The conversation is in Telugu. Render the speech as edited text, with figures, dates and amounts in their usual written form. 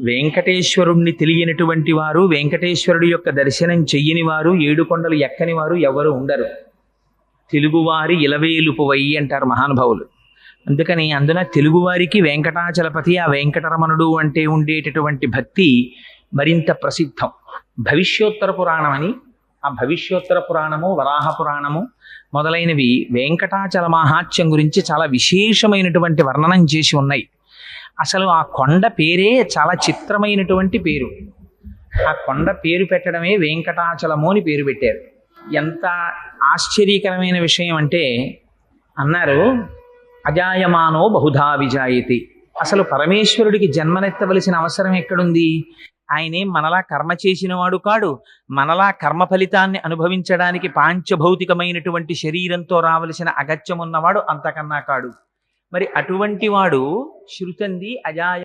వెంకటేశ్వరుణ్ణి తెలియనటువంటి వారు, వెంకటేశ్వరుడి యొక్క దర్శనం చెయ్యని వారు, ఏడుకొండలు ఎక్కని వారు ఎవరు ఉండరు. తెలుగువారి ఇలవేలుపువై అంటారు మహానుభావులు. అందుకని అందున తెలుగువారికి వెంకటాచలపతి, ఆ వెంకటరమణుడు అంటే ఉండేటటువంటి భక్తి మరింత ప్రసిద్ధం. భవిష్యోత్తర పురాణం అని, ఆ భవిష్యోత్తర పురాణము, వరాహ పురాణము మొదలైనవి వెంకటాచల మహాత్యం గురించి చాలా విశేషమైనటువంటి వర్ణనం చేసి ఉన్నాయి. అసలు ఆ కొండ పేరే చాలా చిత్రమైనటువంటి పేరు. ఆ కొండ పేరు పెట్టడమే వెంకటాచలము అని పేరు పెట్టారు. ఎంత ఆశ్చర్యకరమైన విషయం అంటే, అన్నారు అజాయమానో బహుధా విజాయతి. అసలు పరమేశ్వరుడికి జన్మనెత్తవలసిన అవసరం ఎక్కడుంది? ఆయనే మనలా కర్మ చేసినవాడు కాడు. మనలా కర్మ ఫలితాన్ని అనుభవించడానికి పాంచభౌతికమైనటువంటి శరీరంతో రావలసిన అగత్యం ఉన్నవాడు అంతకన్నా కాడు. మరి అటువంటి వాడు శృతంది అజాయ